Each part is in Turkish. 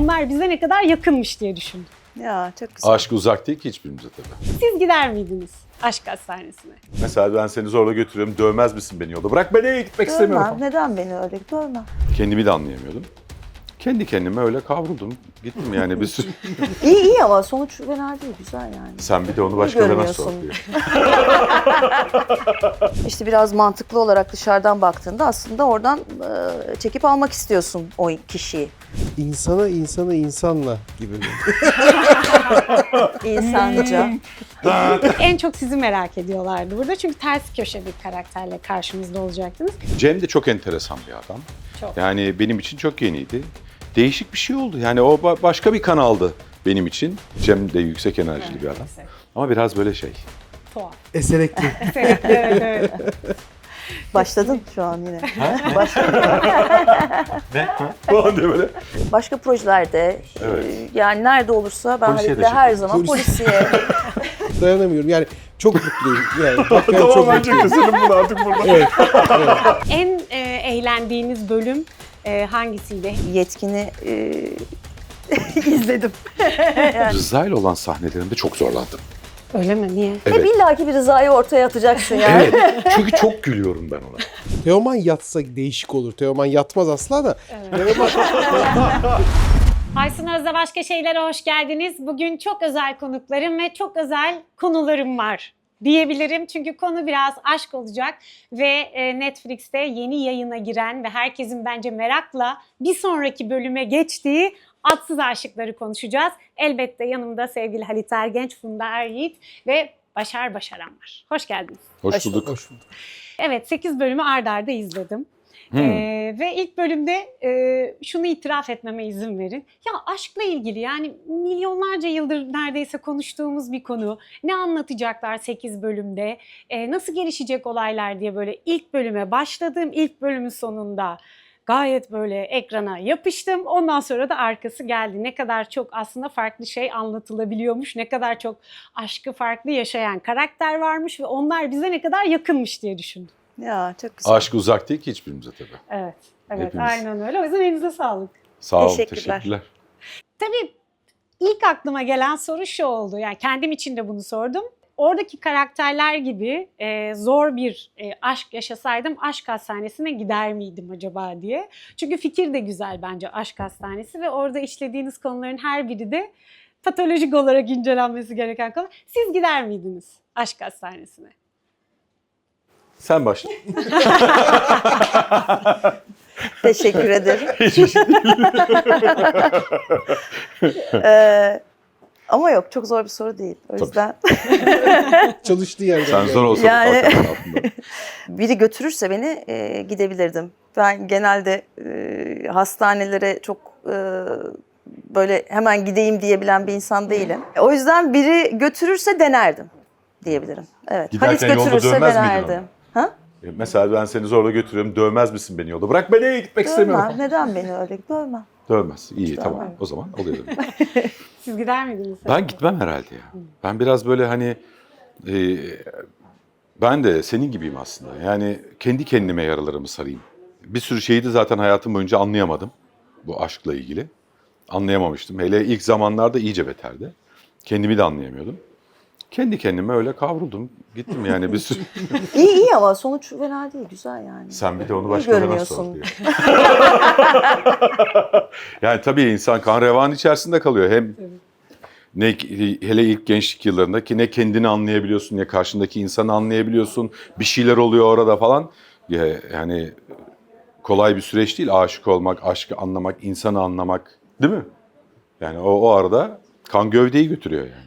onlar bize ne kadar yakınmış diye düşündüm. Ya çok güzel. Aşk uzak değil ki hiçbirimize tabii. Siz gider miydiniz aşk hastanesine? Mesela ben seni zorla götürüyorum, dövmez misin beni yolda? Bırak beni, gitmek istemiyorum. Dövmem. Neden beni öyle dövmem? Kendimi de anlayamıyordum. Kendi kendime öyle kavruldum. Gittim yani bir sürü. İyi ama sonuç fena değil, güzel yani. Sen bir de onu başkalarına sor görünüyorsun. diye. İşte biraz mantıklı olarak dışarıdan baktığında aslında oradan çekip almak istiyorsun o kişiyi. İnsana insanla gibi. İnsanca. En çok sizi merak ediyorlardı burada çünkü ters köşe bir karakterle karşımızda olacaktınız. Cem de çok enteresan bir adam. Çok. Yani benim için çok yeniydi. Değişik bir şey oldu. Yani o başka bir kanaldı benim için. Cem de yüksek enerjili bir adam. Ama biraz böyle şey. Tuhaf. Eserekli. Evet. Başladın şu an yine. Falan diye böyle. Başka projelerde Evet. yani nerede olursa ben Polisiye de Halit'le her çekiyorum. zaman polisiye. Dayanamıyorum. Yani çok mutluyum. Yani hakikaten çok Tamam, mutluyum. keselim bunu artık burada. Evet. En eğlendiğiniz bölüm hangisiydi? Yetkini izledim. Rıza ile olan sahnelerimde çok zorlandım. Öyle mi? Niye? Hep illaki bir rızayı ortaya atacaksın yani. Evet. Çünkü çok gülüyorum ben ona. Teoman yatsa değişik olur. Teoman yatmaz asla da. Aysun Öz'de Başka Şeylere hoş geldiniz. Bugün çok özel konuklarım ve çok özel konularım var diyebilirim. Çünkü konu biraz aşk olacak ve Netflix'te yeni yayına giren ve herkesin bence merakla bir sonraki bölüme geçtiği Adsız Aşıkları konuşacağız. Elbette yanımda sevgili Halit Ergenç, Funda Eryiğit ve Başar Başaran var. Hoş geldiniz. Hoş bulduk. Hoş bulduk. Evet, 8 bölümü ard arda izledim. Ve ilk bölümde şunu itiraf etmeme izin verin. Ya aşkla ilgili yani milyonlarca yıldır neredeyse konuştuğumuz bir konu. Ne anlatacaklar 8 bölümde? Nasıl gelişecek olaylar diye böyle ilk bölüme başladım. İlk bölümün sonunda gayet böyle ekrana yapıştım. Ondan sonra da arkası geldi. Ne kadar çok aslında farklı şey anlatılabiliyormuş. Ne kadar çok aşkı farklı yaşayan karakter varmış ve onlar bize ne kadar yakınmış diye düşündüm. Ya çok güzel. Aşk uzak değil ki hiçbirimize tabii. Evet, Hepimiz. aynen öyle. O yüzden elinize sağlık. Sağ olun, Teşekkürler. teşekkürler. Tabii ilk aklıma gelen soru şu oldu. Yani kendim için de bunu sordum. Oradaki karakterler gibi zor bir aşk yaşasaydım aşk hastanesine gider miydim acaba diye. Çünkü fikir de güzel bence aşk hastanesi ve orada işlediğiniz konuların her biri de patolojik olarak incelenmesi gereken konu. Siz gider miydiniz aşk hastanesine? Sen başla. Teşekkür ederim. Ama yok, çok zor bir soru değil. O yüzden Çalıştığı yerden. Sen geldi. zor olsa Yani- kalkarım altında. biri götürürse beni gidebilirdim. Ben genelde hastanelere çok böyle hemen gideyim diyebilen bir insan değilim. O yüzden biri götürürse denerdim diyebilirim. Evet. Giderken Halit yolda götürürse dövmez miydin denerdim. Ha? Mesela ben seni zorla götürüyorum, dövmez misin beni yolda? Bırak beni, gitmek istemiyorum. Dövmem. Neden beni öyle dövmem? Dövmez. İyi, Dövmem. tamam. O zaman oluyor. Siz gider miydiniz? Ben gitmem herhalde ya. Ben biraz böyle hani... ben de senin gibiyim aslında. Yani kendi kendime yaralarımı sarayım. Bir sürü şeyi de zaten hayatım boyunca anlayamadım. Bu aşkla ilgili. Anlayamamıştım. Hele ilk zamanlarda iyice beterdi. Kendimi de anlayamıyordum. Kendi kendime öyle kavruldum. Gittim yani bir sürü... İyi ama sonuç fena değil. Güzel yani. Sen bir de onu İyi başkalarına sor görünüyorsun. diye. Yani tabii insan kan revan içerisinde kalıyor. Hem ne hele ilk gençlik yıllarında ki ne kendini anlayabiliyorsun ne karşındaki insanı anlayabiliyorsun. Bir şeyler oluyor orada falan. Yani kolay bir süreç değil aşık olmak, aşkı anlamak, insanı anlamak, değil mi? Yani o arada kan gövdeyi götürüyor yani.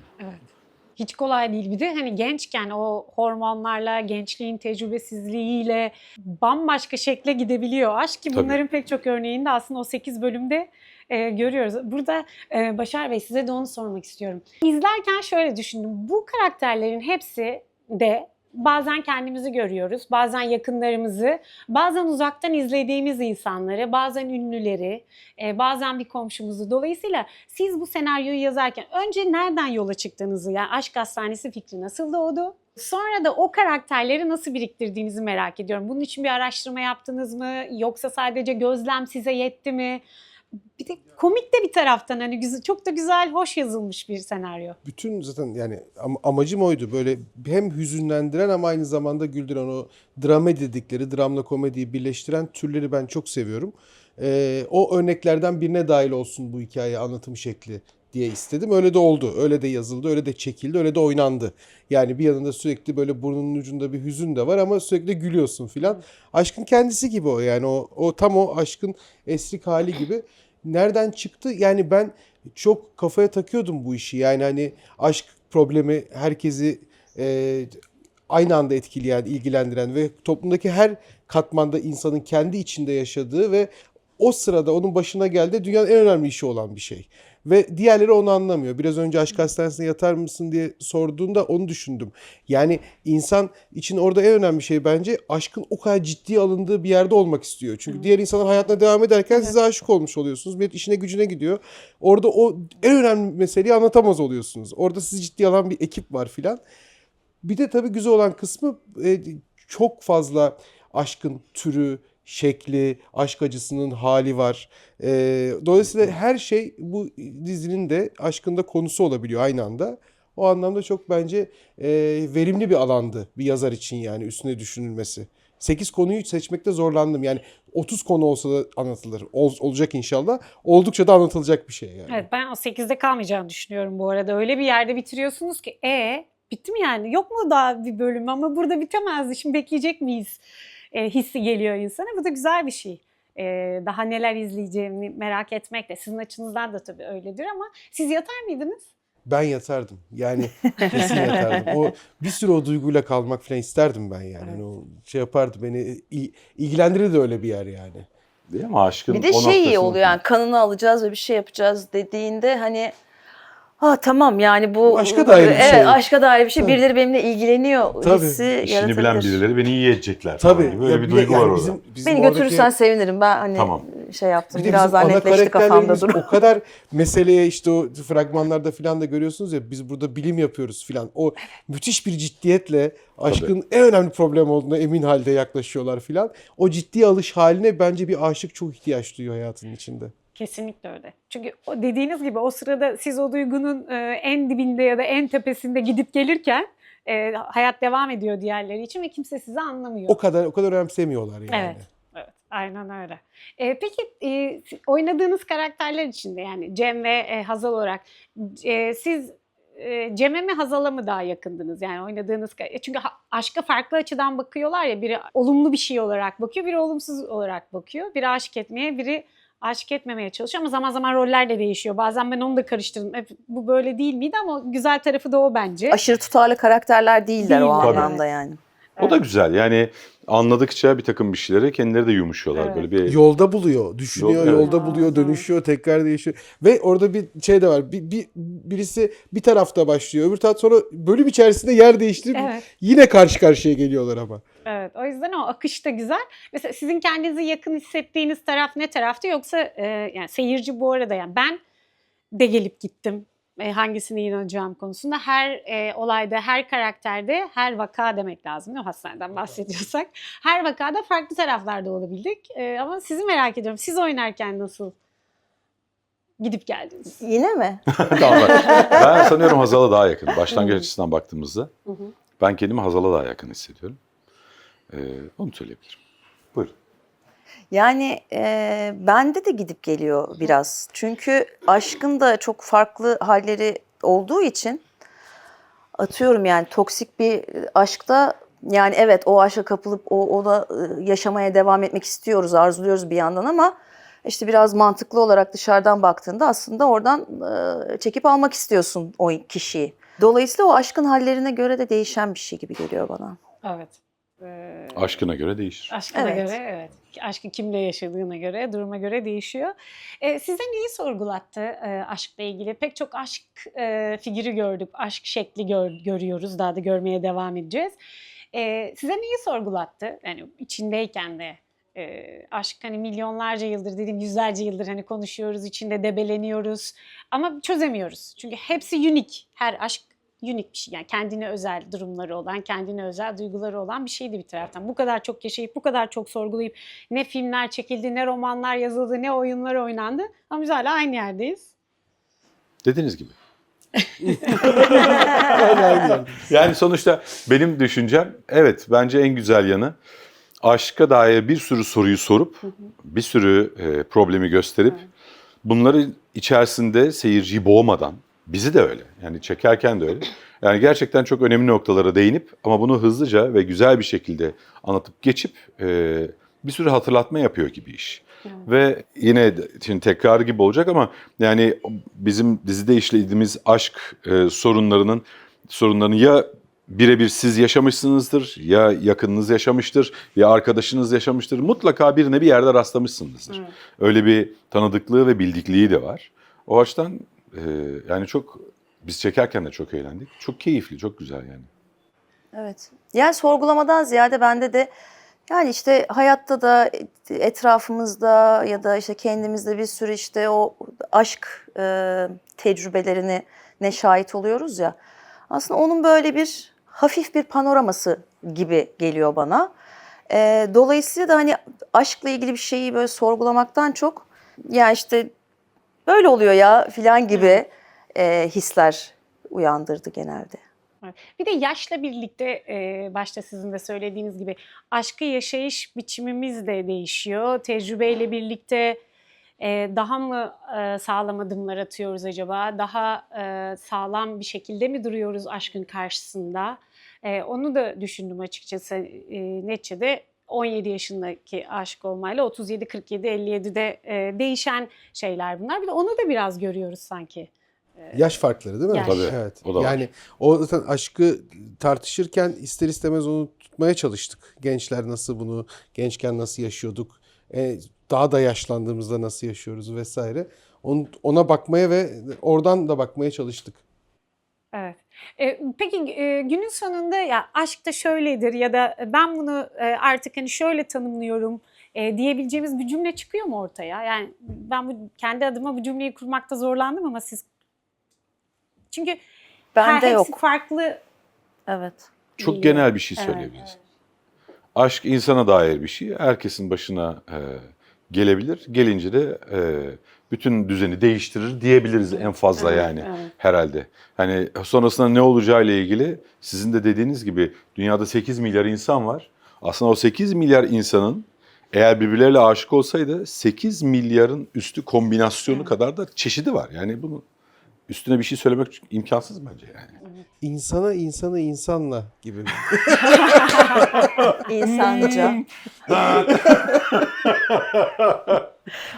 Hiç kolay değil. Bir de hani gençken o hormonlarla, gençliğin tecrübesizliğiyle bambaşka şekle gidebiliyor aşk ki Tabii. bunların pek çok örneğini de aslında o 8 bölümde görüyoruz. Burada Başar Bey size de onu sormak istiyorum. İzlerken şöyle düşündüm. Bu karakterlerin hepsi de bazen kendimizi görüyoruz, bazen yakınlarımızı, bazen uzaktan izlediğimiz insanları, bazen ünlüleri, bazen bir komşumuzu. Dolayısıyla siz bu senaryoyu yazarken önce nereden yola çıktığınızı, yani aşk hastanesi fikri nasıl doğdu? Sonra da o karakterleri nasıl biriktirdiğinizi merak ediyorum. Bunun için bir araştırma yaptınız mı? Yoksa sadece gözlem size yetti mi? bir de komik de bir taraftan hani güzel, çok da güzel, hoş yazılmış bir senaryo. Bütün zaten yani amacım oydu. Böyle hem hüzünlendiren ama aynı zamanda güldüren, o drama dedikleri, dramla komediyi birleştiren türleri ben çok seviyorum. O örneklerden birine dahil olsun bu hikaye anlatım şekli diye istedim. Öyle de oldu. Öyle de yazıldı, öyle de çekildi, öyle de oynandı. Yani bir yanında sürekli böyle burnunun ucunda bir hüzün de var ama sürekli gülüyorsun filan. Aşkın kendisi gibi o, yani o tam o aşkın esrik hali gibi. Nereden çıktı? Yani ben çok kafaya takıyordum bu işi. Yani hani aşk problemi herkesi aynı anda etkileyen, ilgilendiren ve toplumdaki her katmanda insanın kendi içinde yaşadığı ve o sırada onun başına geldi dünyanın en önemli işi olan bir şey. Ve diğerleri onu anlamıyor. Biraz önce aşk hastanesine yatar mısın diye sorduğunda onu düşündüm. Yani insan için orada en önemli şey bence aşkın o kadar ciddiye alındığı bir yerde olmak istiyor. Çünkü diğer insanlar hayatına devam ederken size aşık olmuş oluyorsunuz. Millet işine gücüne gidiyor. Orada o en önemli meseleyi anlatamaz oluyorsunuz. Orada sizi ciddiye alan bir ekip var filan. Bir de tabii güzel olan kısmı çok fazla aşkın türü, şekli, aşk acısının hali var. Dolayısıyla her şey bu dizinin de aşkında konusu olabiliyor aynı anda. O anlamda çok bence verimli bir alandı bir yazar için, yani üstüne düşünülmesi. 8 konuyu seçmekte zorlandım. Yani 30 konu olsa da anlatılır. Olacak inşallah. Oldukça da anlatılacak bir şey yani. Evet, ben o 8'de kalmayacağını düşünüyorum bu arada. Öyle bir yerde bitiriyorsunuz ki bitti mi yani? Yok mu daha bir bölüm, ama burada bitemezdi. Şimdi bekleyecek miyiz? Hissi geliyor insana. Bu da güzel bir şey. Daha neler izleyeceğimi merak etmek de. Sizin açınızdan da tabii öyledir, ama siz yatar mıydınız? Ben yatardım. Yani kesin yatardım. O bir süre o duyguyla kalmak falan isterdim ben yani. Evet. Yani o şey yapardı beni, ilgilendirir de öyle bir yer yani. Değil mi? Aşkın Bir de o şey iyi noktasını- oluyor yani, kanını alacağız ve bir şey yapacağız dediğinde hani tamam yani bu Aşka dair bir evet, şey. aşka dair bir şey. Tabii. Birileri benimle ilgileniyor Tabii. hissi İşini bilen yaratabilir. birileri beni iyi edecekler falan Tabii. gibi. Böyle Ya bir duygu yani var orada. bizim Beni oradaki- götürürsen sevinirim. Ben hani Tamam. şey yaptım. Bir de Biraz bizim daha ana netleşti kafamda karakterlerimiz durum. o kadar meseleye, işte o fragmanlarda falan da görüyorsunuz ya, biz burada bilim yapıyoruz falan. O müthiş bir ciddiyetle aşkın en önemli problem olduğuna emin halde yaklaşıyorlar falan. O ciddiye alış haline bence bir aşık çok ihtiyaç duyuyor hayatının içinde. Kesinlikle öyle. Çünkü o dediğiniz gibi o sırada siz o duygunun en dibinde ya da en tepesinde gidip gelirken hayat devam ediyor diğerleri için ve kimse sizi anlamıyor. O kadar önemsemiyorlar yani. Evet. Evet, aynen öyle. Peki oynadığınız karakterler içinde, yani Cem ve Hazal olarak siz Cem'e mi Hazal'a mı daha yakındınız? Yani oynadığınız çünkü aşka farklı açıdan bakıyorlar ya, biri olumlu bir şey olarak bakıyor, biri olumsuz olarak bakıyor. Biri aşık etmeye, biri aşık etmemeye çalışıyor, ama zaman zaman roller de değişiyor. Bazen ben onu da karıştırdım. Bu böyle değil miydi, ama güzel tarafı da o bence. Aşırı tutarlı karakterler değiller o Değiller, anlamda evet. yani. O da güzel. Yani anladıkça bir takım bir şeyleri kendileri de yumuşuyorlar. Evet. Böyle bir Yolda buluyor, düşünüyor, Evet. yolda buluyor, dönüşüyor, tekrar değişiyor. Ve orada bir şey de var. Birisi bir tarafta başlıyor, öbür taraf sonra bölüm içerisinde yer değiştirip Evet. yine karşı karşıya geliyorlar ama. Evet, o yüzden o akış da güzel. Mesela sizin kendinizi yakın hissettiğiniz taraf ne taraftı, yoksa yani seyirci bu arada, yani ben de gelip gittim hangisine inanacağım konusunda. Her olayda, her karakterde, her vaka demek lazım değil mi? Hastaneden bahsediyorsak. Her vakada farklı taraflarda olabildik. Ama sizi merak ediyorum. Siz oynarken nasıl gidip geldiniz? Yine mi? Tamam. Ben sanıyorum Hazal'a daha yakın. Başlangıç açısından baktığımızda ben kendimi Hazal'a daha yakın hissediyorum. Onu söyleyebilirim. Buyurun. Yani bende de gidip geliyor biraz. Çünkü aşkın da çok farklı halleri olduğu için, atıyorum yani toksik bir aşkta, yani evet o aşka kapılıp ona yaşamaya devam etmek istiyoruz, arzuluyoruz bir yandan, ama işte biraz mantıklı olarak dışarıdan baktığında aslında oradan çekip almak istiyorsun o kişiyi. Dolayısıyla o aşkın hallerine göre de değişen bir şey gibi geliyor bana. Evet. Aşkına göre değişir. Aşkına Evet. göre, evet. Aşkı kimle yaşadığına göre, duruma göre değişiyor. Size neyi sorgulattı aşkla ilgili? Pek çok aşk figürü gördük, aşk şekli görüyoruz, daha da görmeye devam edeceğiz. Size neyi sorgulattı? Yani içindeyken de aşk, hani milyonlarca yıldır, dediğim yüzlerce yıldır hani konuşuyoruz, içinde debeleniyoruz ama çözemiyoruz. Çünkü hepsi unik, her aşk unik bir şey. Yani kendine özel durumları olan, kendine özel duyguları olan bir şeydi bir taraftan. Bu kadar çok yaşayıp, bu kadar çok sorgulayıp ne filmler çekildi, ne romanlar yazıldı, ne oyunlar oynandı. Ama biz hala aynı yerdeyiz. Dediğiniz gibi. Hala aynı yerde. Yani sonuçta benim düşüncem, evet, bence en güzel yanı aşka dair bir sürü soruyu sorup bir sürü problemi gösterip bunları içerisinde seyirciyi boğmadan, bizi de öyle, yani çekerken de öyle. Yani gerçekten çok önemli noktalara değinip ama bunu hızlıca ve güzel bir şekilde anlatıp geçip bir sürü hatırlatma yapıyor gibi iş. Ve yine şimdi tekrar gibi olacak ama yani bizim dizide işlediğimiz aşk sorunlarını ya birebir siz yaşamışsınızdır, ya yakınınız yaşamıştır, ya arkadaşınız yaşamıştır. Mutlaka birine bir yerde rastlamışsınızdır. Evet. Öyle bir tanıdıklığı ve bildikliği de var. O açıdan yani çok, biz çekerken de çok eğlendik. Çok keyifli, çok güzel yani. Evet. Yani sorgulamadan ziyade bende de yani işte hayatta da etrafımızda ya da işte kendimizde bir sürü işte o aşk tecrübelerine ne şahit oluyoruz ya. Aslında onun böyle bir hafif bir panoraması gibi geliyor bana. Dolayısıyla da hani aşkla ilgili bir şeyi böyle sorgulamaktan çok ya işte böyle oluyor ya filan gibi hisler uyandırdı genelde. Evet. Bir de yaşla birlikte başta sizin de söylediğiniz gibi aşkı yaşayış biçimimiz de değişiyor. Tecrübeyle birlikte daha mı sağlam adımlar atıyoruz acaba? Daha sağlam bir şekilde mi duruyoruz aşkın karşısında? Onu da düşündüm açıkçası. Neticede 17 yaşındaki aşık olmayla 37, 47, 57'de değişen şeyler bunlar. Bir de onu da biraz görüyoruz sanki. Yaş farkları değil mi? Yaş. Tabii, Evet. o da var. Yani o zaten aşkı tartışırken ister istemez onu tutmaya çalıştık. Gençler nasıl bunu, gençken nasıl yaşıyorduk, daha da yaşlandığımızda nasıl yaşıyoruz vesaire. Ona bakmaya ve oradan da bakmaya çalıştık. Evet. Peki günün sonunda ya aşk da şöyledir ya da ben bunu artık hani şöyle tanımlıyorum diyebileceğimiz bir cümle çıkıyor mu ortaya? Yani ben kendi adıma bu cümleyi kurmakta zorlandım ama siz çünkü Bende hepsi yok. farklı. farklı. Evet. Çok geliyor. genel bir şey Evet, söyleyebiliriz. Aşk insana dair bir şey. Herkesin başına gelebilir. Gelince de bütün düzeni değiştirir diyebiliriz en fazla Evet, yani evet. herhalde. Hani sonrasında ne olacağıyla ilgili sizin de dediğiniz gibi dünyada 8 milyar insan var. Aslında o 8 milyar insanın eğer birbirleriyle aşık olsaydı 8 milyarın üstü kombinasyonu kadar da çeşidi var. Yani bunun üstüne bir şey söylemek imkansız bence yani. İnsana insanı insanla gibi. İnsanca.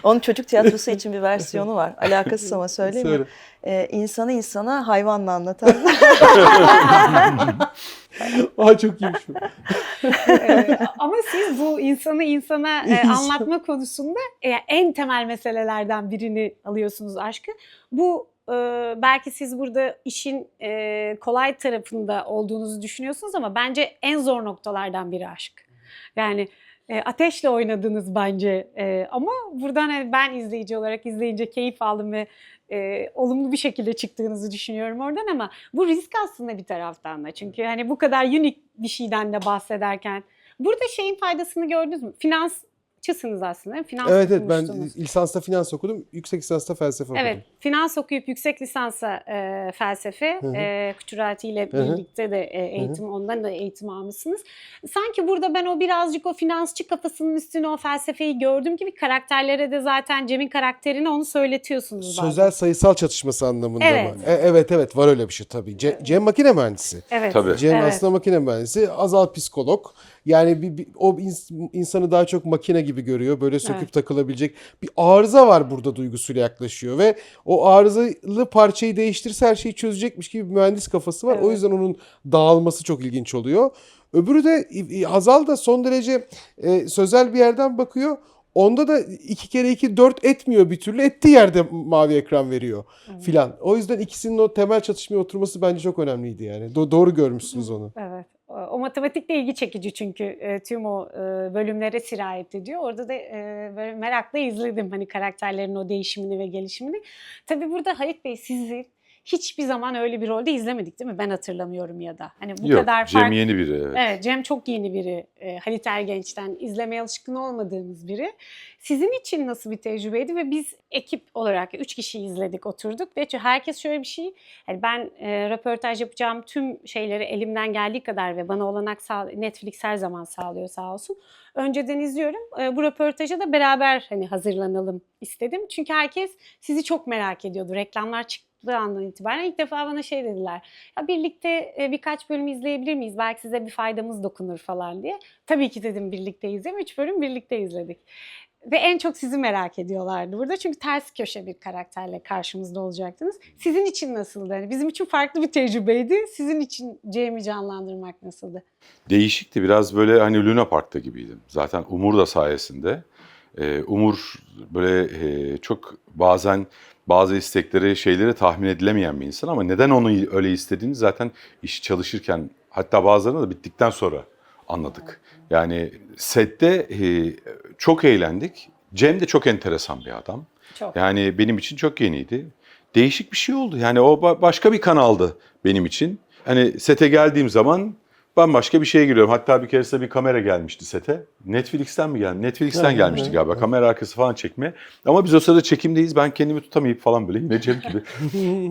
Onun çocuk tiyatrosu için bir versiyonu var. Alakasız ama söyleyeyim mi? İnsanı insana hayvanla anlatan. Aa çok iyiymiş bu. Ama siz bu insanı insana anlatma konusunda en temel meselelerden birini alıyorsunuz aşkı. Bu belki siz burada işin kolay tarafında olduğunuzu düşünüyorsunuz ama bence en zor noktalardan biri aşk. Yani ateşle oynadınız bence ama buradan hani ben izleyici olarak izleyince keyif aldım ve olumlu bir şekilde çıktığınızı düşünüyorum oradan ama bu risk aslında bir taraftan da. Çünkü hani bu kadar unik bir şeyden de bahsederken burada şeyin faydasını gördünüz mü? Finansçısınız aslında. Değil mi? Finans Evet ben okumuştunuz. lisansta finans okudum, yüksek lisansta felsefe okudum. Evet, finans okuyup yüksek lisansa felsefe, Kuturati ile birlikte de eğitim, ondan da eğitim almışsınız. Sanki burada ben o birazcık o finansçı kafasının üstüne o felsefeyi gördüğüm gibi karakterlere de zaten Cem'in karakterini onu söyletiyorsunuz bazen. Sözel sayısal çatışması anlamında Evet. mı? Evet var öyle bir şey tabii. Cem makine mühendisi. Evet. Tabii. Cem Evet. aslında makine mühendisi, Azal psikolog. Yani o insanı daha çok makine gibi görüyor. Böyle söküp Evet. takılabilecek bir arıza var burada duygusuyla yaklaşıyor. Ve o arızalı parçayı değiştirse her şeyi çözecekmiş gibi bir mühendis kafası var. Evet. O yüzden onun dağılması çok ilginç oluyor. Öbürü de Hazal da son derece sözel bir yerden bakıyor. Onda da 2 kere 2 4 etmiyor bir türlü. Ettiği yerde mavi ekran veriyor filan. O yüzden ikisinin o temel çatışmaya oturması bence çok önemliydi yani. Doğru görmüşsünüz onu. Evet. O matematik de ilgi çekici çünkü tüm o bölümlere sirayet ediyor. Orada da böyle merakla izledim hani karakterlerin o değişimini ve gelişimini. Tabii burada Halit Bey sizi hiçbir zaman öyle bir rolde izlemedik değil mi? Ben hatırlamıyorum ya da. Hani bu Yok, kadar Cem yeni biri. Evet. Evet, Cem çok yeni biri. Halit Ergenç'ten izlemeye alışkın olmadığımız biri. Sizin için nasıl bir tecrübeydi ve biz ekip olarak 3 kişi izledik, oturduk ve herkes şöyle bir şey, yani ben röportaj yapacağım tüm şeyleri elimden geldiği kadar ve bana olanak Netflix her zaman sağlıyor sağ olsun. Önceden izliyorum. Bu röportaja da beraber hani hazırlanalım istedim. Çünkü herkes sizi çok merak ediyordu. Reklamlar çıktığı andan itibaren ilk defa bana şey dediler. Ya birlikte birkaç bölüm izleyebilir miyiz? Belki size bir faydamız dokunur falan diye. Tabii ki dedim birlikte izleyelim. 3 bölüm birlikte izledik. Ve en çok sizi merak ediyorlardı burada. Çünkü ters köşe bir karakterle karşımızda olacaktınız. Sizin için nasıldı? Yani bizim için farklı bir tecrübeydi. Sizin için Cem'i canlandırmak nasıldı? Değişikti. Biraz böyle hani Luna Park'ta gibiydim. Zaten Umur da sayesinde. Umur böyle çok bazen bazı istekleri, şeyleri tahmin edilemeyen bir insan ama neden onu öyle istediğini zaten iş çalışırken, hatta bazılarını da bittikten sonra anladık. Yani sette çok eğlendik. Cem de çok enteresan bir adam. Çok. Yani benim için çok yeniydi. Değişik bir şey oldu. Yani o başka bir kanaldı benim için. Hani sete geldiğim zaman bambaşka bir şeye giriyorum. Hatta bir keresinde bir kamera gelmişti sete. Netflix'ten mi geldi? Netflix'ten gelmişti galiba. Kamera arkası falan çekme. Ama biz o sırada çekimdeyiz. Ben kendimi tutamayıp falan böyle yine Cem gibi.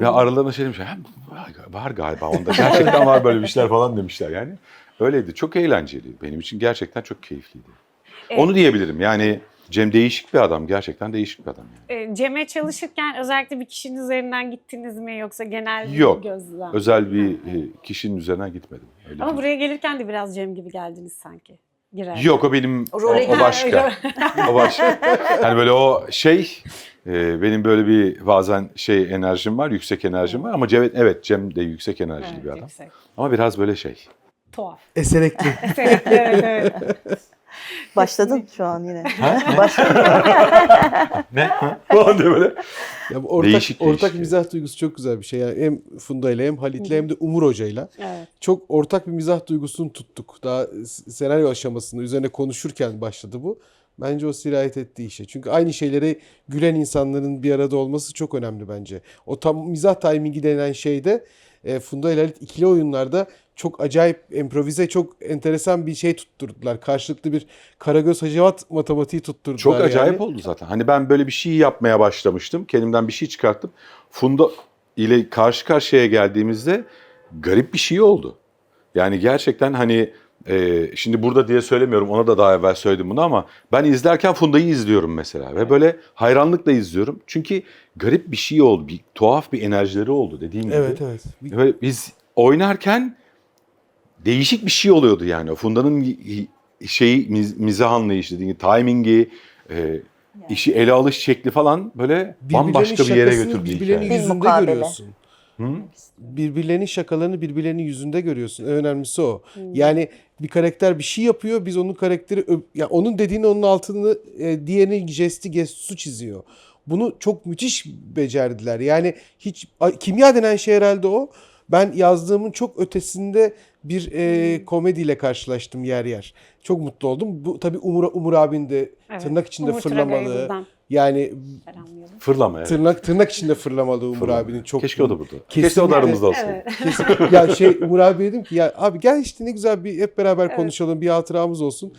Ya aralarında şey demişler. Var galiba onda. Gerçekten var böyle bir şeyler falan demişler yani. Öyleydi. Çok eğlenceliydi. Benim için gerçekten çok keyifliydi. Evet. Onu diyebilirim. Yani Cem değişik bir adam. Gerçekten değişik bir adam. Yani. Cem'e çalışırken özellikle bir kişinin üzerinden gittiniz mi yoksa genel bir Yok. gözlem? Özel bir kişinin üzerinden gitmedim. Öyle Ama değil. buraya gelirken de biraz Cem gibi geldiniz sanki. Girerken. Yok o benim, Role o başka. O başka. Hani böyle o şey, benim böyle bir bazen şey enerjim var, yüksek enerjim var. Ama evet Cem de yüksek enerjili Evet, bir adam. yüksek. Ama biraz böyle şey. Tuhaf. Eserekli. Evet, evet. Başladın şu an yine. Ne? Falan diye böyle. Ya bu ortak, Değişik. ortak mizah duygusu çok güzel bir şey. Yani hem Funda ile hem Halit'le hem de Umur Hoca'yla. Evet. Çok ortak bir mizah duygusunu tuttuk. Daha senaryo aşamasında üzerine konuşurken başladı bu. Bence o sirayet etti işe. Çünkü aynı şeylere gülen insanların bir arada olması çok önemli bence. O tam mizah timingi denen şeyde Funda ile Halit ikili oyunlarda çok acayip improvize, çok enteresan bir şey tutturdular. Karşılıklı bir Karagöz Hacivat matematiği tutturdular. Çok acayip yani. oldu zaten. Hani ben böyle bir şey yapmaya başlamıştım. Kendimden bir şey çıkarttım. Funda ile karşı karşıya geldiğimizde garip bir şey oldu. Yani gerçekten hani şimdi burada diye söylemiyorum, ona da daha evvel söyledim bunu ama ben izlerken Funda'yı izliyorum mesela ve böyle hayranlıkla izliyorum. Çünkü garip bir şey oldu, bir tuhaf bir enerjileri oldu dediğim gibi. Evet evet. Ve biz oynarken değişik bir şey oluyordu yani. Funda'nın şeyi mizah anlayışı, dediğim gibi, timingi, işi ele alış şekli falan böyle bambaşka bir yere götürdü birbirlerinin hikayeyi. yüzünde Mukabele. görüyorsun. Birbirlerinin şakalarını birbirlerinin yüzünde görüyorsun. En önemlisi o. Yani bir karakter bir şey yapıyor, biz onun karakteri ya onun dediğini onun altını diğerinin gestusu çiziyor. Bunu çok müthiş becerdiler. Yani hiç kimya denen şey herhalde o. Ben yazdığımın çok ötesinde bir komediyle karşılaştım yer yer. Çok mutlu oldum. Bu tabii Umur abinin de Evet. tırnak içinde Umur Turagay'ı fırlamalı. buradan Yani selamlayalım. Fırlama evet. tırnak içinde fırlamalı Umur Fırlama. abinin çok. Keşke o da burada. Kesinlikle. Keşke o da aramızda olsaydı. Evet. Kesin. Ya Umur abi dedim ki ya abi gel işte ne güzel bir hep beraber konuşalım, bir hatıramız olsun.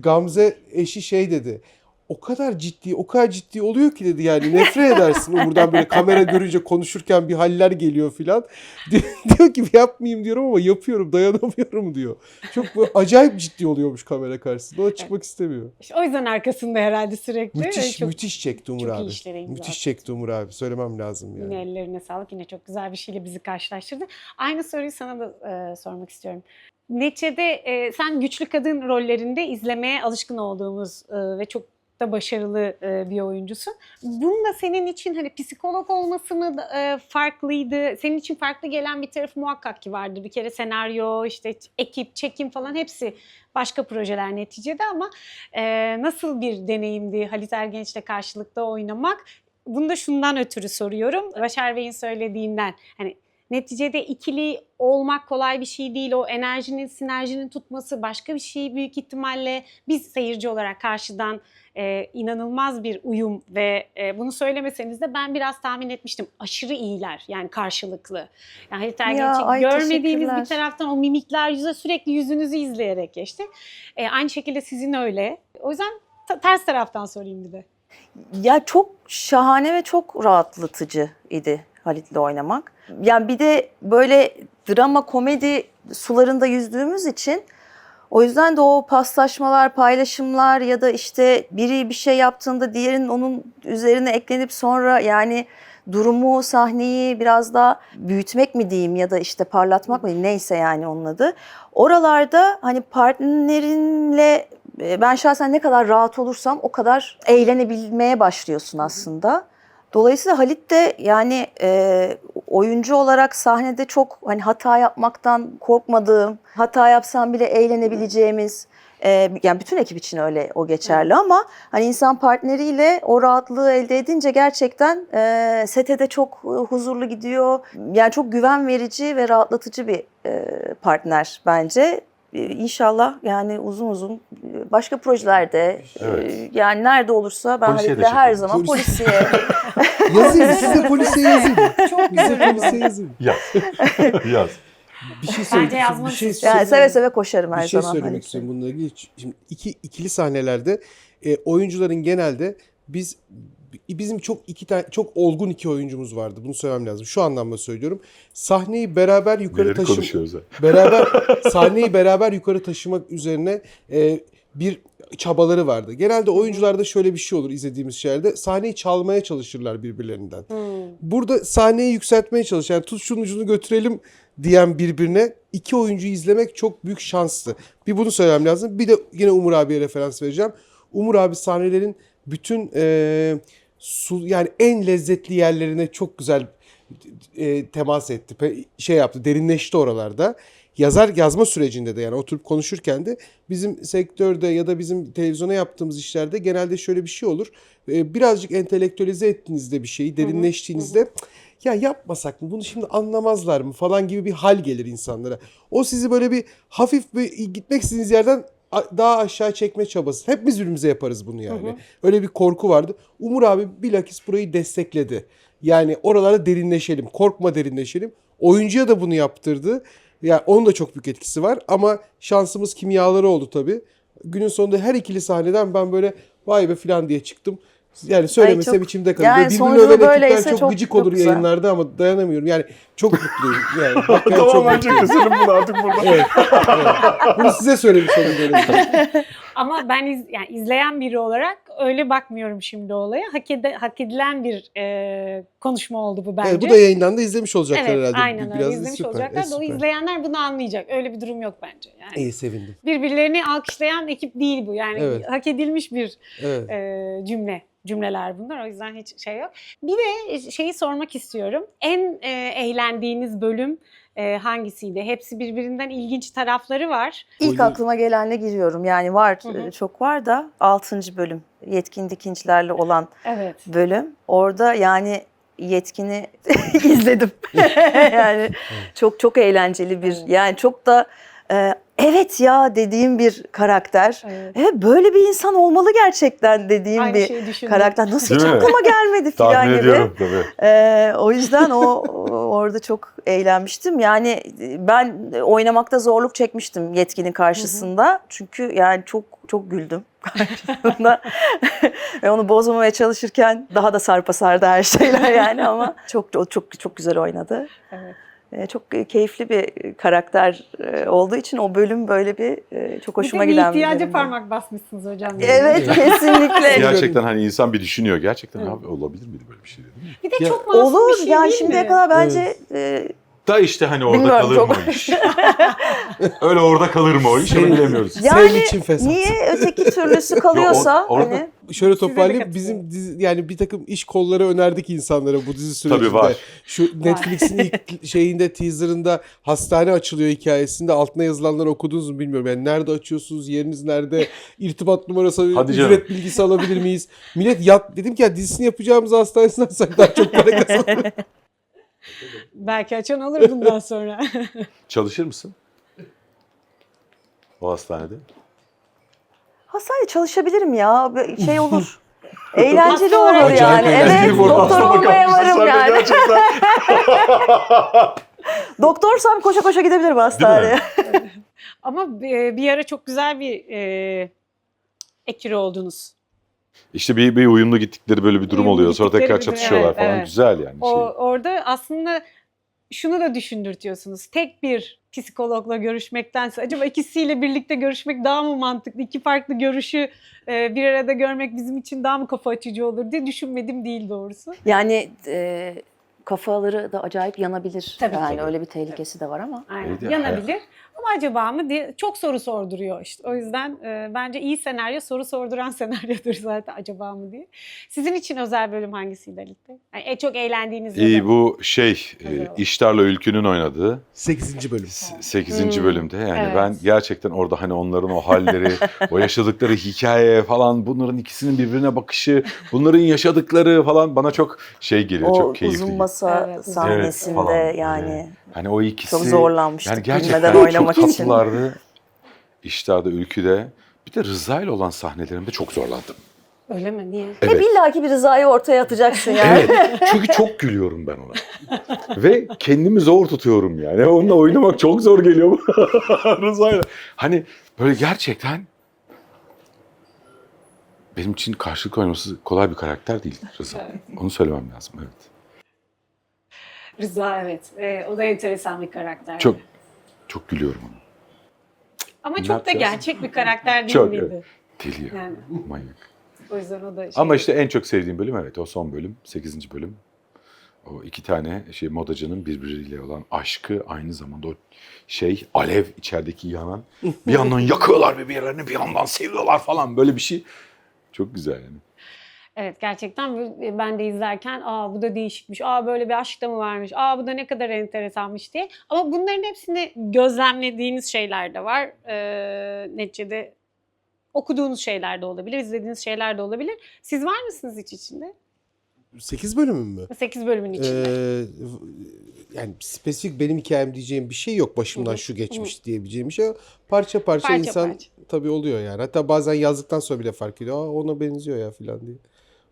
Gamze eşi şey dedi. O kadar ciddi oluyor ki dedi, yani nefret edersin Umur'dan, böyle kamera görünce konuşurken bir haller geliyor filan. Diyor ki yapmayayım diyorum ama yapıyorum, dayanamıyorum diyor. Çok böyle acayip ciddi oluyormuş kamera karşısında. O çıkmak istemiyor. İşte o yüzden arkasında herhalde sürekli. Müthiş çekti Umur çok iyi abi. işlere imza Müthiş attı. çekti Umur abi. Söylemem lazım yani. Yine ellerine sağlık. Yine çok güzel bir şeyle bizi karşılaştırdı. Aynı soruyu sana da sormak istiyorum. Neçede sen güçlü kadın rollerinde izlemeye alışkın olduğumuz ve çok da başarılı bir oyuncusun. Bunda senin için hani psikolog olması mı farklıydı? Senin için farklı gelen bir tarafı muhakkak ki vardır. Bir kere senaryo, işte ekip, çekim falan hepsi başka projeler neticede ama nasıl bir deneyimdi Halit Ergenç'le karşılıklı oynamak? Bunu da şundan ötürü soruyorum. Başar Bey'in söylediğinden hani Neticede ikili olmak kolay bir şey değil. O enerjinin, sinerjinin tutması başka bir şey büyük ihtimalle. Biz seyirci olarak karşıdan inanılmaz bir uyum ve bunu söylemeseniz de ben biraz tahmin etmiştim. Aşırı iyiler yani karşılıklı. Yani Halit Ergenç'i görmediğiniz bir taraftan o mimikler sürekli yüzünüzü izleyerek geçti. Aynı şekilde sizin öyle. O yüzden ters taraftan sorayım bir de. Ya çok şahane ve çok rahatlatıcı idi Halit'le oynamak. Yani bir de böyle drama, komedi sularında yüzdüğümüz için o yüzden de o paslaşmalar, paylaşımlar ya da işte biri bir şey yaptığında diğerinin onun üzerine eklenip sonra yani durumu, sahneyi biraz daha büyütmek mi diyeyim ya da işte parlatmak mı diyeyim neyse yani onun adı. Oralarda hani partnerinle ben şahsen ne kadar rahat olursam o kadar eğlenebilmeye başlıyorsun aslında. Dolayısıyla Halit de yani oyuncu olarak sahnede çok hani hata yapmaktan korkmadığım, hata yapsam bile eğlenebileceğimiz, yani bütün ekip için öyle o geçerli ama hani insan partneriyle o rahatlığı elde edince gerçekten sete de çok huzurlu gidiyor. Yani çok güven verici ve rahatlatıcı bir partner bence. İnşallah yani uzun uzun başka projelerde yani nerede olursa ben Polisiye de Halit'le her çekelim. zaman polisiye. Yazayım size polisiye yazayım. Çok Bize polisiye yazayım. Yaz. Yaz. Bir şey Bence söyleyeyim. yazmanız Bir şey istiyorum. Yani seve seve koşarım her Bir şey zaman. söylemek Halit'le. istiyorum bununla ilgili. Şimdi ikili sahnelerde oyuncuların genelde bizim çok olgun iki oyuncumuz vardı. Bunu söylemem lazım. Şu anlamda söylüyorum. Sahneyi beraber yukarı Neleri konuşuyoruz ha? sahneyi beraber yukarı taşımak üzerine bir çabaları vardı. Genelde oyuncularda şöyle bir şey olur izlediğimiz şeylerde. Sahneyi çalmaya çalışırlar birbirlerinden. Burada sahneyi yükseltmeye çalışan, yani tut şunun ucunu götürelim diyen birbirine iki oyuncuyu izlemek çok büyük şanstı. Bir bunu söylemem lazım. Bir de yine Umur abiye referans vereceğim. Umur abi sahnelerin bütün yani en lezzetli yerlerine çok güzel temas etti. Şey yaptı, derinleşti oralarda. Yazma sürecinde de yani oturup konuşurken de bizim sektörde ya da bizim televizyona yaptığımız işlerde genelde şöyle bir şey olur. Birazcık entelektüelize ettiğinizde bir şeyi, derinleştiğinizde ya yapmasak mı bunu şimdi anlamazlar mı falan gibi bir hal gelir insanlara. O sizi böyle bir hafif gitmek istediğiniz yerden daha aşağı çekme çabası. Hepimiz birbirimize yaparız bunu yani. Öyle bir korku vardı. Umur abi bilakis burayı destekledi. Yani oralara derinleşelim. Korkma derinleşelim. Oyuncuya da bunu yaptırdı. Yani onun da çok büyük etkisi var. Ama şansımız kimyaları oldu tabii. Günün sonunda her ikili sahneden ben böyle vay be falan diye çıktım. Yani söylemesem çok- içimde kalır. yani Birbirini sonucu öven böyleyse ekipler çok çok- gıcık çok olur güzel. yayınlarda ama dayanamıyorum. Yani çok mutluyum. Yani hakikaten çok Tamam bence mutluyum. keselim bunu artık burada. Evet. Bunu size söylemiş olayım böyle. Ama ben yani izleyen biri olarak öyle bakmıyorum şimdi olaya. Hak edilen bir konuşma oldu bu bence. Evet, bu da yayından da izlemiş olacaklar Evet, herhalde. aynen öyle Biraz izlemiş süper. olacaklar. Da o Süper. izleyenler bunu anlayacak. Öyle bir durum yok bence. Yani İyi, sevindim. birbirlerini alkışlayan ekip değil bu. Yani Evet. hak edilmiş bir Evet. cümleler bunlar. O yüzden hiç şey yok. Bir de şeyi sormak istiyorum. En eğlendiğiniz bölüm hangisiydi? Hepsi birbirinden ilginç tarafları var. İlk Oyun- aklıma gelenle giriyorum. Yani var Hı hı. çok var da 6. bölüm yetkin dikincilerle olan Evet. bölüm. Orada yani Yetkin'i izledim. Yani çok çok eğlenceli bir yani çok da evet ya dediğim bir karakter. Evet. Evet böyle bir insan olmalı gerçekten dediğim Aynı bir şeyi düşündüm. karakter. Nasıl hiç Değil mi? aklıma gelmedi falan Tahmin gibi. ediyorum tabii. O yüzden orada çok eğlenmiştim. Yani ben oynamakta zorluk çekmiştim Yetkin'in karşısında. Çünkü yani çok çok güldüm karşısında. Ve onu bozmamaya çalışırken daha da sarpa sardı her şeyler yani ama çok güzel oynadı. Evet. Çok keyifli bir karakter olduğu için o bölüm böyle bir çok hoşuma bir de giden bir ihtiyaca bölümdü. parmak basmışsınız hocam. Evet kesinlikle. Gerçekten hani insan bir düşünüyor. Gerçekten abi olabilir miydi böyle bir şey değil mi? Bir de Ya, çok masum Olur bir şey yani değil şimdiye mi? kadar bence Da işte hani orada Bilmiyorum, kalır çok- mı o iş? Öyle orada kalır mı o iş? Onu bilemiyoruz. yani Senin için fesat. niye öteki türlüsü kalıyorsa orada- hani Şöyle Size de toparlayıp katılıyorum. bizim yani bir takım iş kolları önerdik insanlara bu dizi sürecinde. Tabii var. Şu Netflix'in ilk şeyinde teaserında hastane açılıyor hikayesinde altına yazılanları okudunuz mu bilmiyorum. Yani nerede açıyorsunuz, yeriniz nerede, irtibat numarası, Hadi ücret canım. bilgisi alabilir miyiz? Millet dedim ki ya dizisini yapacağımız hastanesini açsak daha çok para kazanır. Belki açan olur bundan sonra. Çalışır mısın? O hastanede. Hastanede çalışabilirim ya. Böyle şey olur. Eğlenceli Hasta olur olarak yani. Evet, doktor olmaya varım yani. Gerçekten. Doktorsam koşa koşa gidebilirim hastaneye. Ama bir ara çok güzel bir ekürü oldunuz. İşte bir uyumlu gittikleri böyle bir durum Uyumlu oluyor. Sonra tekrar gittikleri bir- çatışıyorlar evet, falan. evet. Güzel yani. Orada aslında şunu da düşündürtüyorsunuz. Tek bir psikologla görüşmektense acaba ikisiyle birlikte görüşmek daha mı mantıklı? İki farklı görüşü bir arada görmek bizim için daha mı kafa açıcı olur diye düşünmedim değil doğrusu. Yani kafaları da acayip yanabilir. Tabii ki. Yani öyle bir tehlikesi de var ama. Aynen. Evet ya, Yanabilir. Ama acaba mı diye çok soru sorduruyor işte. O yüzden bence iyi senaryo soru sorduran senaryodur zaten acaba mı diye. Sizin için özel bölüm hangisiydi Halit Bey? Yani en çok eğlendiğiniz İyi ya da- bu Hazır ol. İştar'la Ülkü'nün oynadığı 8. bölüm. 8. bölümde. Yani evet. ben gerçekten orada hani onların o halleri, o yaşadıkları hikaye falan, bunların ikisinin birbirine bakışı, bunların yaşadıkları falan bana çok şey geliyor, O çok keyifli. uzun masa Evet, uzun sahnesinde Evet, falan. yani Hani o ikisi çok zorlanmıştık yani gerçekten bilmeden çok oynamak için. tatlılardı. İştar'da, Ülkü'de. Bir de Rıza ile olan sahnelerimde çok zorlandım. Öyle mi? Niye? Hep illaki bir Rıza'yı ortaya atacaksın yani. Evet. Çünkü çok gülüyorum ben ona. Ve kendimi zor tutuyorum yani. Onunla oynamak çok zor geliyor. Rıza'yla. Hani böyle gerçekten benim için karşılık oynaması kolay bir karakter değil Rıza. Onu söylemem lazım, evet. Rıza evet. O da enteresan bir karakter. Çok gülüyorum ona. Ama Ne çok da yapacağız? gerçek bir karakter değil Çok, miydi? evet. Deli ya. Yani Manyak. o yüzden o da şey. Ama işte en çok sevdiğim bölüm evet o son bölüm. 8. bölüm. O iki tane modacının birbiriyle olan aşkı, aynı zamanda o alev içerideki yanan. Bir yandan yakıyorlar birbirlerini, bir yandan seviyorlar falan, böyle bir şey. Çok güzel yani. Evet gerçekten ben de izlerken bu da değişikmiş, böyle bir aşk da mı varmış, bu da ne kadar enteresanmış diye. Ama bunların hepsini gözlemlediğiniz şeyler de var. Neticede okuduğunuz şeyler de olabilir, izlediğiniz şeyler de olabilir. Siz var mısınız hiç içinde? 8 bölümün mü? 8 bölümün içinde. Yani spesifik benim hikayem diyeceğim bir şey yok. Başımdan şu geçmiş diyebileceğim bir şey yok. Parça parça insan parça. tabii oluyor yani. Hatta bazen yazdıktan sonra bile fark ediyor. Ona benziyor ya falan diye.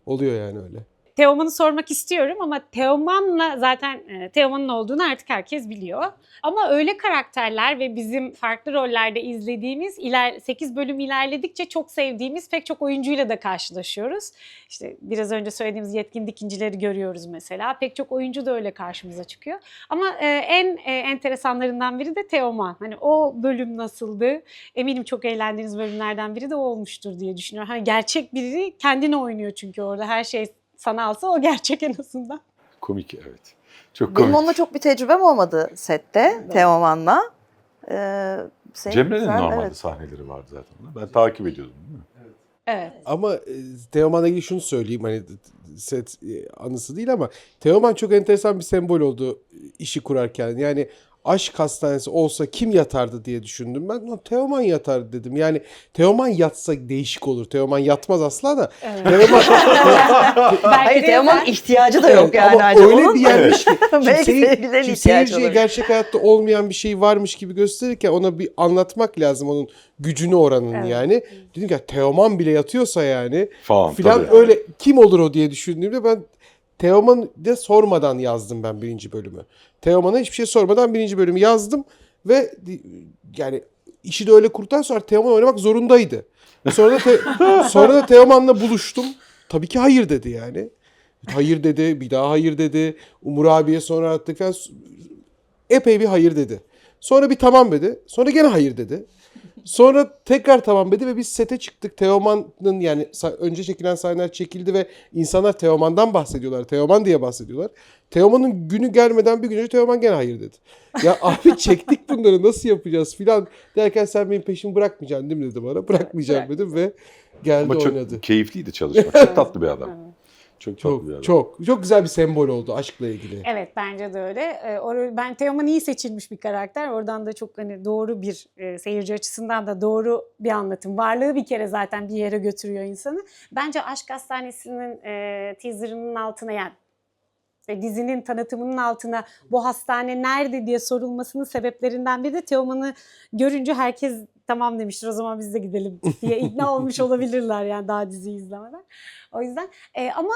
Oluyor yani öyle. Teoman'ı sormak istiyorum ama Teoman'la zaten Teoman'ın olduğunu artık herkes biliyor. Ama öyle karakterler ve bizim farklı rollerde izlediğimiz 8 bölüm ilerledikçe çok sevdiğimiz pek çok oyuncuyla da karşılaşıyoruz. İşte biraz önce söylediğimiz yetkin dikincileri görüyoruz mesela. Pek çok oyuncu da öyle karşımıza çıkıyor. Ama en enteresanlarından biri de Teoman. Hani o bölüm nasıldı? Eminim çok eğlendiğiniz bölümlerden biri de o olmuştur diye düşünüyorum. Hani gerçek biri kendini oynuyor çünkü orada her şey sanalsa o gerçek en azından. Komik, evet. Çok Benim komik. onunla çok bir tecrübem olmadı sette, Teoman'la. Cemre'nin normalde sahneleri vardı zaten. Ben takip ediyordum değil mi? Evet. Ama Teoman'la ilgili şunu söyleyeyim, hani set anısı değil ama Teoman çok enteresan bir sembol oldu işi kurarken. Yani aşk hastanesi olsa kim yatardı diye düşündüm ben. Teoman yatardı dedim. Yani Teoman yatsa değişik olur. Teoman yatmaz asla da. Evet. Teoman, Hayır, Teoman'ın ihtiyacı da yok Evet, yani. ama Hani öyle onun- bir yermiş ki. Belki sevgililerin Şimdi ihtiyacı seyirciye olabilir. gerçek hayatta olmayan bir şey varmış gibi gösterirken ona bir anlatmak lazım onun gücünü, oranın Evet. yani. Dedim ki ya, Teoman bile yatıyorsa yani Falan, filan, tabii. öyle kim olur o diye düşündüğümde ben Teoman'ı da sormadan yazdım ben 1. bölümü. Teoman'a hiçbir şey sormadan 1. bölümü yazdım ve yani işi de öyle kurduktan sonra Teoman oynamak zorundaydı. Sonra da Teoman'la buluştum. Tabii ki hayır dedi yani. Hayır dedi, bir daha hayır dedi. Umur abiye sonra attık falan. Epey bir hayır dedi. Sonra bir tamam dedi. Sonra gene hayır dedi. Sonra tekrar tamam dedi ve biz sete çıktık. Teoman'ın yani önce çekilen sahneler çekildi ve insanlar Teoman'dan bahsediyorlar. Teoman diye bahsediyorlar. Teoman'ın günü gelmeden bir gün önce Teoman gene hayır dedi. Ya abi çektik bunları, nasıl yapacağız filan derken sen benim peşimi bırakmayacaksın değil mi dedi bana. Bırakmayacağım dedim ve geldi Ama çok oynadı. keyifliydi çalışmak. Çok tatlı bir adam. Çok tatlı bir adam. Çok güzel bir sembol oldu aşkla ilgili. Evet bence de öyle. Ben Teoman iyi seçilmiş bir karakter. Oradan da çok hani doğru bir seyirci açısından da doğru bir anlatım. Varlığı bir kere zaten bir yere götürüyor insanı. Bence Aşk Hastanesi'nin teaserının altına yani ve dizinin tanıtımının altına bu hastane nerede diye sorulmasının sebeplerinden biri de Teoman'ı görünce herkes tamam demiştir, o zaman biz de gidelim diye ikna olmuş olabilirler yani daha diziyi izlemeden. O yüzden ama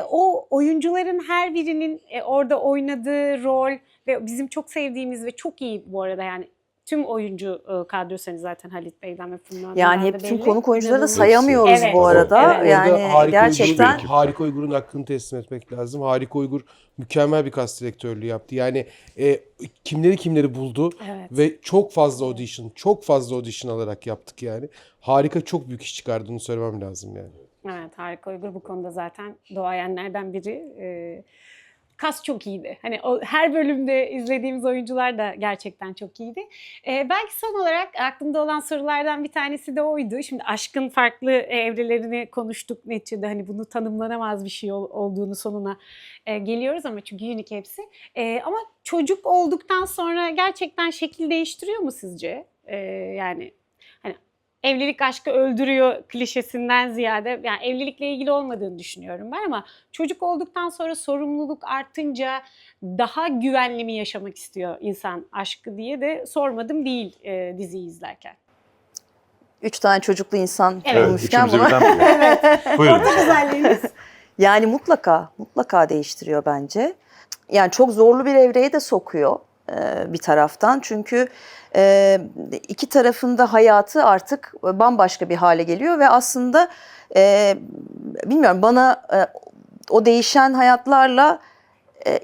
o oyuncuların her birinin orada oynadığı rol ve bizim çok sevdiğimiz ve çok iyi bu arada yani tüm oyuncu kadrosu zaten Halit Bey'den ve Funda Yani hep tüm belli. konuk oyuncuları da İnanılmaz. sayamıyoruz Evet. bu arada. Evet. Yani Orada Harika gerçekten Uygur'un, Harika Uygur'un hakkını teslim etmek lazım. Harika Uygur mükemmel bir kast direktörlüğü yaptı. Yani kimleri buldu Evet. ve çok fazla audition alarak yaptık yani. Harika, çok büyük iş çıkardığını söylemem lazım yani. Evet, Harika Uygur bu konuda zaten doğayanlardan biri. Kas çok iyiydi. Hani her bölümde izlediğimiz oyuncular da gerçekten çok iyiydi. Belki son olarak aklımda olan sorulardan bir tanesi de oydu. Şimdi aşkın farklı evrelerini konuştuk neticede. Hani bunu tanımlanamaz bir şey olduğunu sonuna geliyoruz ama çünkü unik hepsi. Ama çocuk olduktan sonra gerçekten şekil değiştiriyor mu sizce? Yani hani evlilik aşkı öldürüyor klişesinden ziyade yani evlilikle ilgili olmadığını düşünüyorum ben ama çocuk olduktan sonra sorumluluk artınca daha güvenli mi yaşamak istiyor insan aşkı diye de sormadım değil diziyi izlerken. 3 tane çocuklu insan Evet, bulmuşken üçümüze bunu. birden mi? Evet. Buyurun. Ortak özelliğiniz. Yani mutlaka değiştiriyor bence. Yani çok zorlu bir evreye de sokuyor bir taraftan. Çünkü iki tarafında hayatı artık bambaşka bir hale geliyor ve aslında bilmiyorum bana o değişen hayatlarla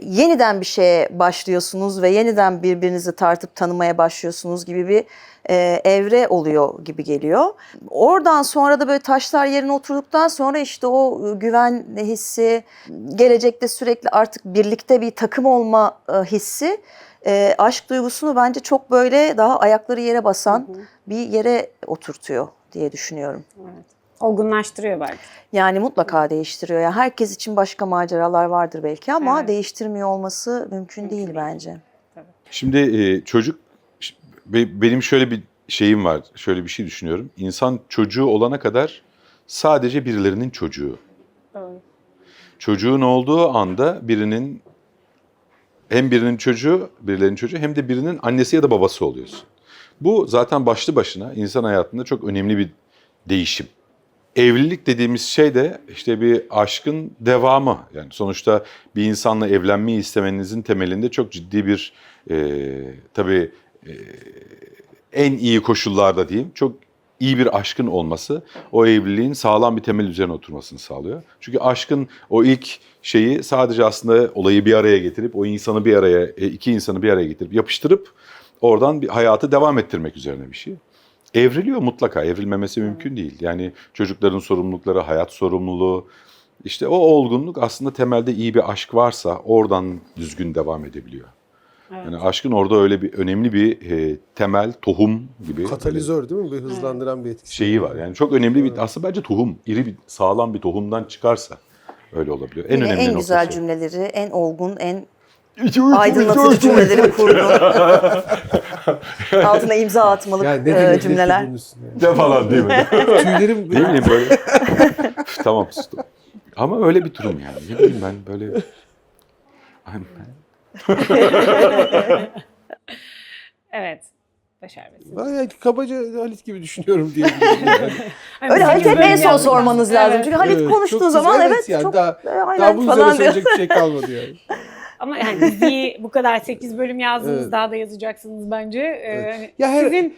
yeniden bir şeye başlıyorsunuz ve yeniden birbirinizi tartıp tanımaya başlıyorsunuz gibi bir evre oluyor gibi geliyor. Oradan sonra da böyle taşlar yerine oturduktan sonra işte o güven hissi, gelecekte sürekli artık birlikte bir takım olma hissi aşk duygusunu bence çok böyle daha ayakları yere basan bir yere oturtuyor diye düşünüyorum. Evet. Olgunlaştırıyor belki. Yani mutlaka değiştiriyor. Yani herkes için başka maceralar vardır belki ama Evet. değiştirmiyor olması mümkün değil bence. Şimdi çocuk, benim şöyle bir şeyim var, şöyle bir şey düşünüyorum. İnsan çocuğu olana kadar sadece birilerinin çocuğu. Doğru. Çocuğun olduğu anda hem birinin çocuğu, birilerinin çocuğu hem de birinin annesi ya da babası oluyorsun. Bu zaten başlı başına insan hayatında çok önemli bir değişim. Evlilik dediğimiz şey de işte bir aşkın devamı. Yani sonuçta bir insanla evlenmeyi istemenizin temelinde çok ciddi bir tabii en iyi koşullarda diyeyim çok iyi bir aşkın olması o evliliğin sağlam bir temel üzerine oturmasını sağlıyor. Çünkü aşkın o ilk şeyi sadece aslında olayı bir araya getirip o insanı bir araya, iki insanı bir araya getirip yapıştırıp oradan bir hayatı devam ettirmek üzerine bir şey. Evriliyor mutlaka, evrilmemesi mümkün değil. Yani çocukların sorumlulukları, hayat sorumluluğu, işte o olgunluk aslında temelde iyi bir aşk varsa oradan düzgün devam edebiliyor. Evet. Yani aşkın orada öyle bir önemli bir temel, tohum gibi Katalizör değil mi? Bir hızlandıran bir etkisi. şeyi var. Yani çok önemli bir, aslında bence tohum, iri bir, sağlam bir tohumdan çıkarsa öyle olabiliyor. En Yine önemli en güzel noktası. cümleleri, en olgun, en aydınlatıcı cümleleri kurdum. Altına imza atmalık Yani ne demek cümleler. Ne falan değil mi? Tüylerim Ne bileyim böyle. Tamam sustum. Ama öyle bir durum yani. Ne bileyim ben böyle. Evet. Başarmışsın. ben kabaca Halit gibi düşünüyorum diyebilirim. Yani. Hani Öyle bizim Halit'e hep böyle en son yapmamız. sormanız lazım. Evet. Çünkü Halit Evet, konuştuğu çok zaman güzel. evet yani çok daha aynen bunun üzerine falan diyor. söyleyecek bir şey kalmadı yani. Ama yani diziyi bu kadar 8 bölüm yazdınız, Evet. daha da yazacaksınız bence. Hani Ya sizin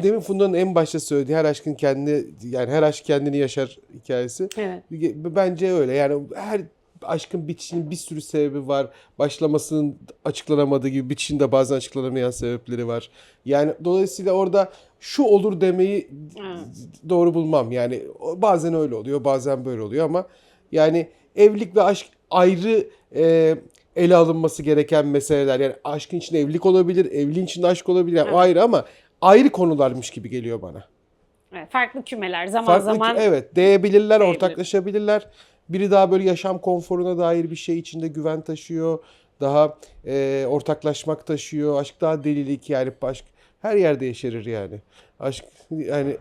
demin Funda'nın en başta söylediği her aşkın kendi yani her aşk kendini yaşar hikayesi. Evet. Bence öyle. Yani her aşkın bitişinin bir sürü sebebi var. Başlamasının açıklanamadığı gibi bitişin de bazen açıklanamayan sebepleri var. Yani dolayısıyla orada şu olur demeyi doğru bulmam. Yani bazen öyle oluyor, bazen böyle oluyor ama yani evlilik ve aşk ayrı ele alınması gereken meseleler. Yani aşkın içinde evlilik olabilir, evliliğin içinde aşk olabilir. Yani o ayrı ama ayrı konularmış gibi geliyor bana. Evet, farklı kümeler zaman Farklı, zaman. evet, değebilirler, değebilir. ortaklaşabilirler. Biri daha böyle yaşam konforuna dair bir şey içinde güven taşıyor. Daha ortaklaşmak taşıyor. Aşk daha delilik yani aşk her yerde yeşerir yani. Aşk yani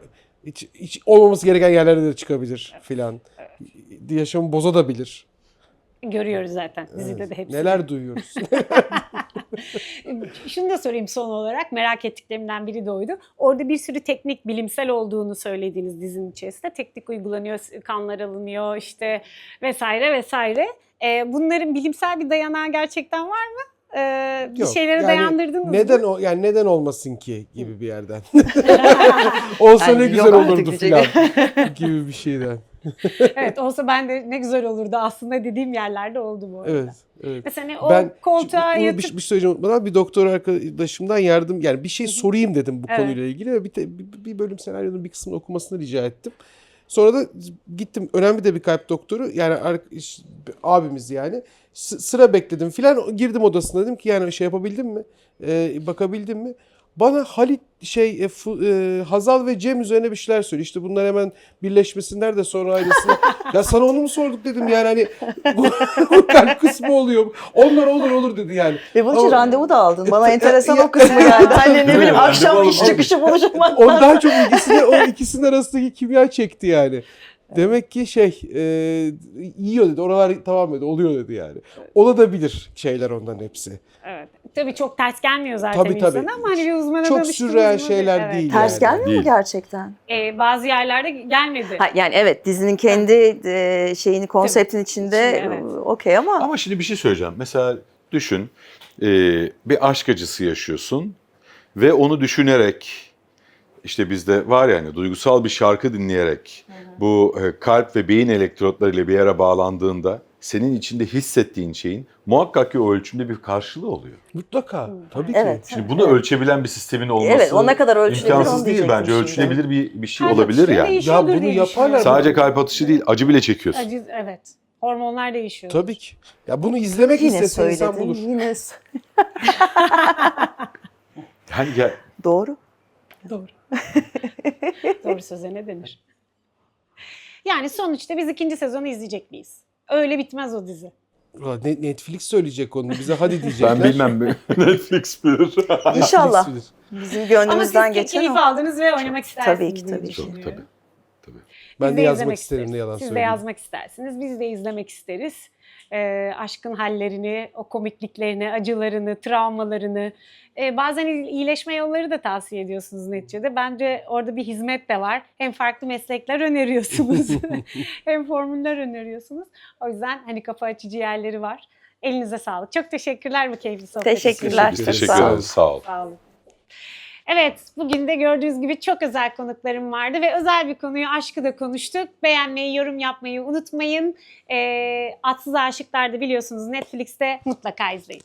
hiç olmaması gereken yerlerde de çıkabilir filan. Yaşamı bozabilir. Görüyoruz zaten dizide Evet. de hepsini. Neler duyuyoruz. Şunu da sorayım son olarak, merak ettiklerimden biri de oydu. Orada bir sürü teknik, bilimsel olduğunu söylediğiniz dizinin içerisinde teknik uygulanıyor, kanlar alınıyor işte vesaire vesaire. Bunların bilimsel bir dayanağı gerçekten var mı? Bir Yok, şeylere yani dayandırdınız neden mı? yani neden olmasın ki gibi bir yerden. Olsa Yani ne yok güzel artık olurdu diyecek. falan gibi bir şeyden. Evet, olsa ben de ne güzel olurdu aslında dediğim yerlerde oldu bu arada. Evet, evet. Mesela hani o Ben koltuğa bunu yatıp... bir söyleyeceğim unutmadan bir doktor arkadaşımdan yardım yani bir şey sorayım dedim bu Evet. konuyla ilgili ve bir bölüm senaryonun bir kısmını okumasını rica ettim. Sonra da gittim önemli de bir kalp doktoru yani abimiz yani sıra bekledim filan girdim odasına dedim ki yani şey yapabildin mi bakabildin mi? Bana Halit Hazal ve Cem üzerine bir şeyler söylüyor. İşte bunlar hemen birleşmesinler de sonra ailesine. Ya sana onu mu sorduk dedim yani hani bu kalp kısmı oluyor. Onlar olur dedi yani. Ve bunun için Ama- randevu da aldın. Bana enteresan Ya- o kısmı geldi. Hani ne bileyim Randevu akşam alıp iş çıkışı buluşmak O lazım. daha çok o ikisinin arasındaki kimya çekti yani. Demek ki yiyor dedi. Oralar tamam dedi. Oluyor dedi yani. Olabilir şeyler onların hepsi. Evet. Tabii çok ters gelmiyor zaten Tabii. insana ama hani bir uzmana Çok danıştınız sürreal mı? şeyler Evet. değil. Ters yani. gelmiyor mu Değil. gerçekten? Bazı yerlerde gelmedi. Ha, yani evet dizinin kendi şeyini konseptin içinde İçinde, evet. okey ama Ama şimdi bir şey söyleyeceğim. Mesela düşün, bir aşk acısı yaşıyorsun ve onu düşünerek, işte bizde var yani duygusal bir şarkı dinleyerek bu kalp ve beyin elektrotlarıyla bir yere bağlandığında senin içinde hissettiğin şeyin muhakkak ki o ölçümde bir karşılığı oluyor. Mutlaka. Tabii ki. evet. Şimdi bunu ölçebilebilir bir sistemin olması Evet, o ne kadar ölçülebilir onu imkansız değil diyecektim bence. şimdi. Ölçülebilir bir şey Kalp olabilir atışları yani. değişiyordur Ya bunu diye yaparlar. düşünüyorum. Sadece kalp atışı değil, acı bile çekiyorsun. Evet. Hormonlar değişiyor. Tabii ki. Ya bunu izlemek Yine istesen insan söyledin. bulur. Yani ya, Doğru. Doğru. Doğru söze ne denir? Yani sonuçta biz 2. sezonu izleyecek miyiz? Öyle bitmez o dizi. Ulan Netflix söyleyecek onu. Bize hadi diyecekler. ben bilmem. Netflix bilir. İnşallah. Netflix bilir. Bizim Ama siz gönlümüzden geçen keyif o. aldınız ve oynamak istersiniz Tabii ki, diye tabii ki. Çok, düşünüyorum. tabii. Ben Biz de yazmak izlemek isterim isteriz. ne yalan Siz de söyleyeyim. yazmak istersiniz. Biz de izlemek isteriz. Aşkın hallerini, o komikliklerini, acılarını, travmalarını, bazen iyileşme yolları da tavsiye ediyorsunuz neticede. Bence orada bir hizmet de var. Hem farklı meslekler öneriyorsunuz, hem formüller öneriyorsunuz. O yüzden hani kafa açıcı yerleri var. Elinize sağlık. Çok teşekkürler bu keyifli sohbet için. Teşekkürler. Teşekkür Sağ olun. ederiz. Sağ ol. Sağ olun. Evet, bugün de gördüğünüz gibi çok özel konuklarım vardı ve özel bir konuyu, aşkı da konuştuk. Beğenmeyi, yorum yapmayı unutmayın. Atsız Aşıklar da biliyorsunuz Netflix'te, mutlaka izleyin.